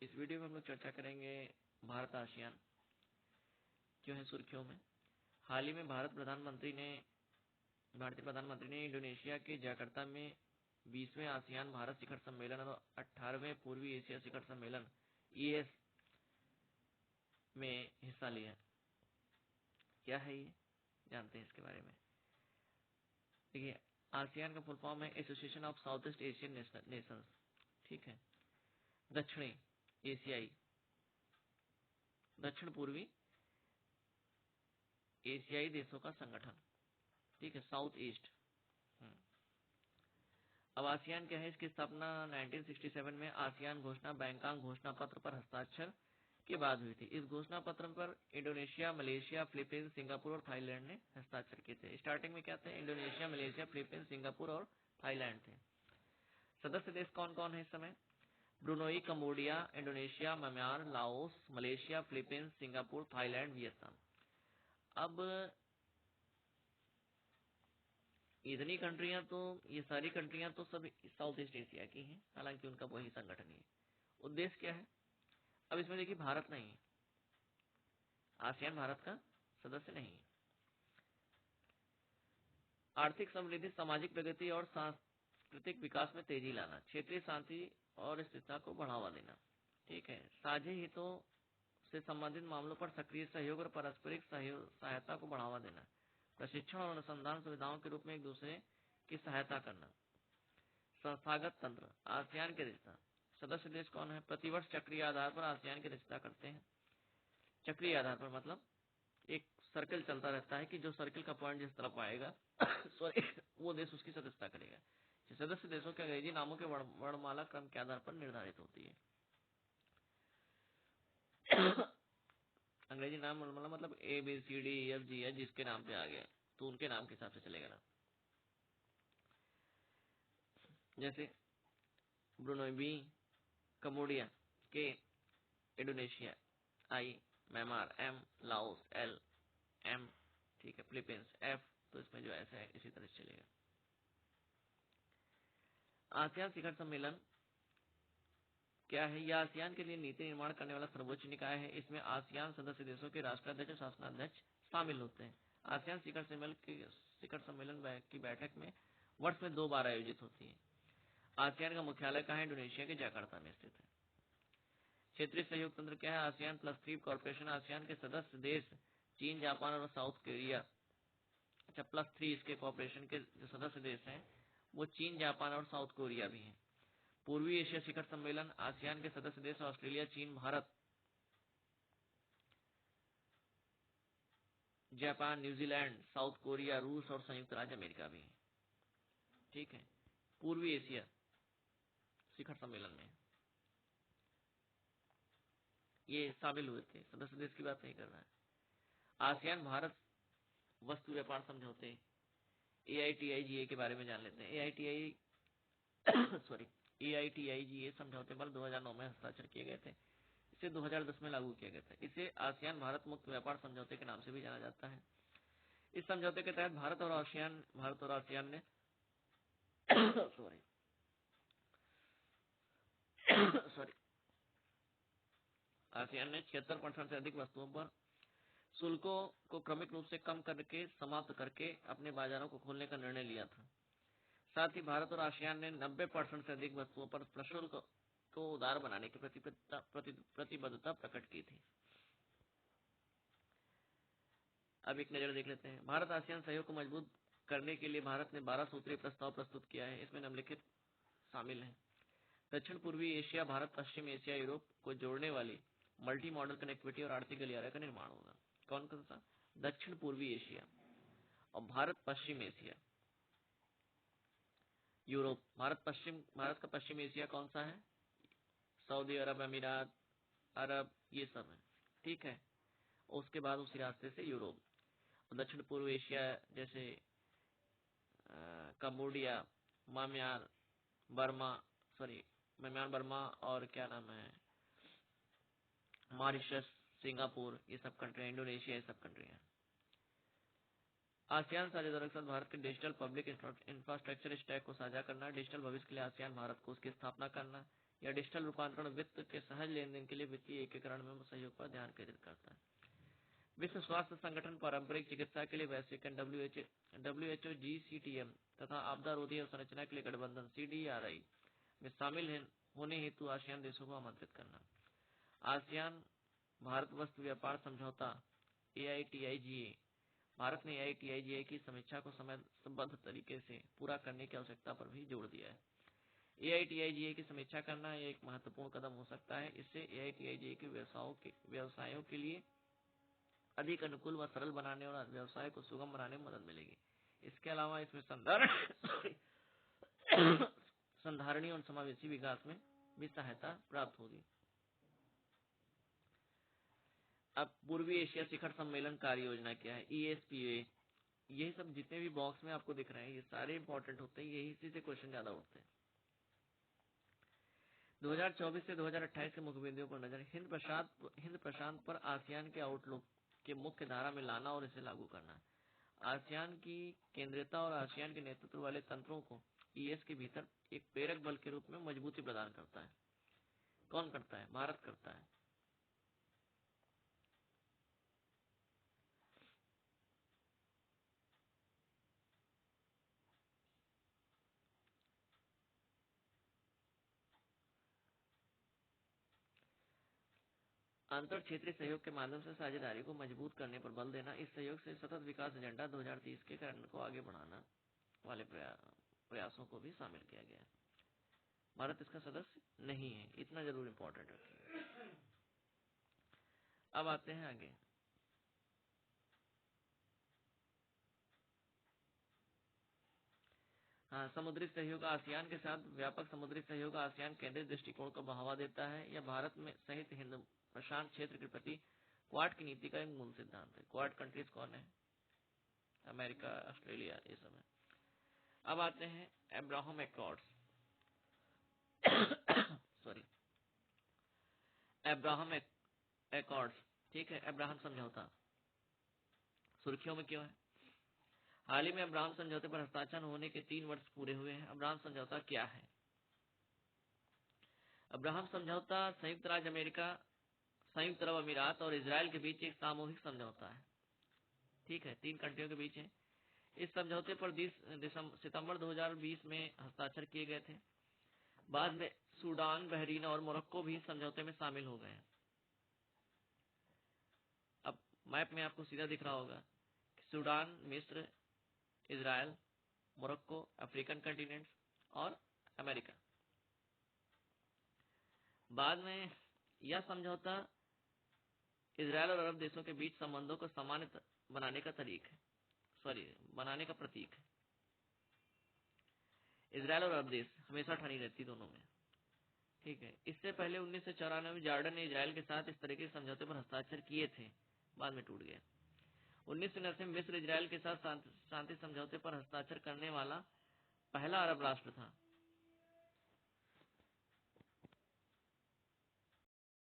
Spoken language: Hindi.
इस वीडियो में हम लोग चर्चा करेंगे भारत आसियान क्यों है सुर्खियों में। हाल ही में भारतीय प्रधानमंत्री ने इंडोनेशिया के जकार्ता में 20वें आसियान भारत शिखर सम्मेलन और 18वें पूर्वी एशिया शिखर सम्मेलन EAS में हिस्सा लिया। क्या है ये, जानते हैं इसके बारे में। देखिए, आसियान का फुल फॉर्म है association of south east Asian Nations. ठीक है, दक्षिणी एशियाई, दक्षिण पूर्वी एशियाई देशों का संगठन। ठीक है, साउथ ईस्ट। अब आसियान क्या है, इसकी स्थापना 1967 में आसियान घोषणा बैंकॉक घोषणा पत्र पर हस्ताक्षर के बाद हुई थी। इस घोषणा पत्र पर इंडोनेशिया, मलेशिया, फिलीपींस, सिंगापुर और थाईलैंड ने हस्ताक्षर किए थे। स्टार्टिंग में क्या थे, इंडोनेशिया, मलेशिया, फिलीपींस, सिंगापुर और थाईलैंड थे। सदस्य देश कौन कौन है इस समय? Brunei, Cambodia, Indonesia, Myanmar, Laos, Malaysia, Philippines, Singapore, Thailand, Vietnam. अब इतनी कंट्रियां तो, ये सारी कंट्रियां तो सब साउथ ईस्ट एशिया की हैं, हालांकि उनका वही संगठन है। उद्देश्य क्या है? अब इसमें देखिए, भारत नहीं है, आसियान भारत का सदस्य नहीं है। आर्थिक समृद्धि, सामाजिक प्रगति और सांस्कृतिक विकास में तेजी लाना, क्षेत्रीय शांति और स्थिरता को बढ़ावा देना। ठीक है, साझे हितों से संबंधित मामलों पर सक्रिय सहयोग और पारस्परिक सहायता को बढ़ावा देना, प्रशिक्षण और अनुसंधान सुविधाओं के रूप में एक दूसरे की सहायता करना। संस्थागत तंत्र, आसियान के रिश्ता, सदस्य देश कौन है? प्रतिवर्ष चक्रीय आधार पर आसियान के रिश्ता करते हैं। चक्रीय आधार पर मतलब एक सर्कल चलता रहता है कि जो सर्कल का पॉइंट जिस तरफ आएगा सॉरी, वो देश उसकी सदस्यता करेगा। सदस्य देशों के अंग्रेजी नामों के वर्णमाला क्रम के आधार पर निर्धारित होती है। अंग्रेजी नाम वर्णमाला मतलब ABCDEFG है, जिसके नाम पे आ गया तो उनके नाम के हिसाब से चलेगा ना। जैसे Brunei B, Cambodia K, Indonesia I, Myanmar M, Laos L, M, ठीक है, फिलीपींस F, तो इसमें जो ऐसा है इसी तरह से चलेगा। आसियान शिखर सम्मेलन क्या है? यह आसियान के लिए नीति निर्माण करने वाला सर्वोच्च निकाय है। इसमें आसियान सदस्य देशों के राष्ट्राध्यक्ष और शासनाध्यक्ष शामिल होते हैं। आसियान शिखर सम्मेलन की बैठक में वर्ष में 2 बार आयोजित होती है। आसियान का मुख्यालय कहाँ है? इंडोनेशिया के जकार्ता में स्थित है। क्षेत्रीय सहयोग तंत्र क्या है? ASEAN+3 corporation. आसियान के सदस्य देश चीन, जापान और साउथ कोरिया। अच्छा, +3 इसके कॉर्पोरेशन के जो सदस्य देश हैं वो चीन, जापान और साउथ कोरिया भी हैं। पूर्वी एशिया शिखर सम्मेलन, आसियान के सदस्य देश ऑस्ट्रेलिया, चीन, Bharat, Japan, New Zealand, south Korea, रूस और संयुक्त राज्य अमेरिका भी है। ठीक है, पूर्वी एशिया शिखर सम्मेलन में ये शामिल हुए थे, सदस्य देश की बात नहीं कर रहा है। आसियान भारत वस्तु व्यापार समझौते AITIGA के बारे में जान लेते हैं। AITIGA समझौते पर 2009 में हस्ताक्षर किए गए थे। इसे 2010 में लागू किया गया था। इसे आसियान भारत मुक्त व्यापार समझौते के नाम से भी जाना जाता है। इस समझौते के तहत भारत और आसियान ने सॉरी आसियान ने 76% से अधिक वस्तुओं पर शुल्कों को क्रमिक रूप से कम करके समाप्त करके अपने बाजारों को खोलने का निर्णय लिया था। साथ ही भारत और आसियान ने 90% से अधिक वस्तुओं पर प्रशुल्क को उदार बनाने की प्रतिबद्धता प्रकट की थी। अब एक नजर देख लेते हैं। भारत आसियान सहयोग को मजबूत करने के लिए भारत ने 12 सूत्रीय प्रस्ताव प्रस्तुत किया है। इसमें निम्नलिखित शामिल है। दक्षिण पूर्वी एशिया, भारत, पश्चिम एशिया, यूरोप को जोड़ने वाली मल्टी मॉडल कनेक्टिविटी और आर्थिक गलियारे का निर्माण होगा। कौन कौन सा? दक्षिण पूर्वी एशिया और भारत पश्चिम एशिया, यूरोप। भारत का पश्चिम एशिया कौन सा है? सऊदी अरब, अमीरात अरब, ये सब है। ठीक है, उसके बाद उसी रास्ते से यूरोप। और दक्षिण पूर्व एशिया जैसे कंबोडिया, म्यांमार, बर्मा और क्या नाम है, मॉरिशस, सिंगापुर, ये सब कंट्री, इंडोनेशिया, ये सब कंट्री हैं। आसियान साझेदारों के साथ भारत के डिजिटल पब्लिक इंफ्रास्ट्रक्चर स्टैक को साझा करना, डिजिटल भविष्य के लिए आसियान भारत को उसकी स्थापना करना, यह डिजिटल रूपांतरण वित्त के सहज लेन देन के लिए वित्तीय एकीकरण में सहयोग पर ध्यान केंद्रित करता है। विश्व स्वास्थ्य संगठन पारंपरिक चिकित्सा के लिए वैश्विक WHO GCTM तथा आपदा रोधी अवसंरचना के लिए गठबंधन CDRI में शामिल होने हेतु आसियान देशों को आमंत्रित करना। आसियान भारत वस्तु व्यापार समझौता AITIGA, भारत ने AITIGA की समीक्षा को समयबद्ध तरीके से पूरा करने की आवश्यकता पर भी जोर दिया है। AITIGA की समीक्षा करना यह एक महत्वपूर्ण कदम हो सकता है। इससे AITIGA के व्यवसायों के लिए अधिक अनुकूल व सरल बनाने और व्यवसाय को सुगम बनाने में मदद मिलेगी। इसके अलावा इसमें संधारणीय और समावेशी विकास में भी सहायता प्राप्त होगी। अब पूर्वी एशिया शिखर सम्मेलन कार्य योजना क्या है, ESPA, यही सब जितने भी बॉक्स में आपको दिख रहे हैं ये सारे इंपॉर्टेंट होते हैं, यही इसी से क्वेश्चन ज्यादा उठते हैं। 2024 से 2028 के मुख्य बिंदुओं पर नजर। हिंद प्रशांत पर आसियान के आउटलुक के मुख्य धारा में लाना और इसे लागू करना। आसियान की केंद्रीयता और आसियान के नेतृत्व वाले तंत्रों को ES के भीतर एक प्रेरक बल के रूप में मजबूती प्रदान करता है। कौन करता है? भारत करता है। अंतर क्षेत्रीय सहयोग के माध्यम से साझेदारी को मजबूत करने पर बल देना। इस सहयोग से सतत विकास एजेंडा 2030 के कारण को आगे बढ़ाना वाले प्रयासों को भी शामिल किया गया है। भारत इसका सदस्य नहीं है, इतना जरूर इंपॉर्टेंट रखिए। अब आते हैं आगे। हाँ, समुद्री सहयोग। आसियान के साथ व्यापक समुद्री सहयोग आसियान केंद्रित दृष्टिकोण को बढ़ावा देता है। यह भारत में सहित हिंद प्रशांत क्षेत्र के प्रति क्वाड की नीति का एक मूल सिद्धांत है। क्वाड कंट्रीज कौन है? अमेरिका, ऑस्ट्रेलिया, ये सब है। अब आते हैं Abraham Accords. Sorry, Abraham Accords, ठीक है, अब्राहम समझौता सुर्खियों में क्यों है? हाल ही में अब्राहम समझौते पर हस्ताक्षर होने के 3 वर्ष पूरे हुए हैं। अब्राहम समझौता क्या है? अब्राहम समझौता संयुक्त राज्य अमेरिका, संयुक्त अरब अमीरात और इजराइल के बीच एक सामूहिक समझौता है। ठीक है, 3 कंट्रियों के बीच है। इस समझौते पर 30 सितंबर 2020 में हस्ताक्षर किए गए थे। बाद में सूडान, बहरीन और मोरक्को भी समझौते में शामिल हो गए हैं। अब मैप में आपको सीधा दिख रहा होगा सूडान, मिस्र, इजराइल, मोरक्को, अफ्रीकन कंटिनेंट्स और अमेरिका। बाद में यह समझौता इजराइल और अरब देशों के बीच संबंधों को सामान्य बनाने का बनाने का प्रतीक है। इजराइल और अरब देश हमेशा ठनी रहती दोनों में। ठीक है, इससे पहले 1994 में जॉर्डन ने इजराइल के साथ इस तरह के समझौते पर हस्ताक्षर किए थे, बाद में टूट गया। 1990 में मिस्र इजराइल के साथ शांति समझौते पर हस्ताक्षर करने वाला पहला अरब राष्ट्र था।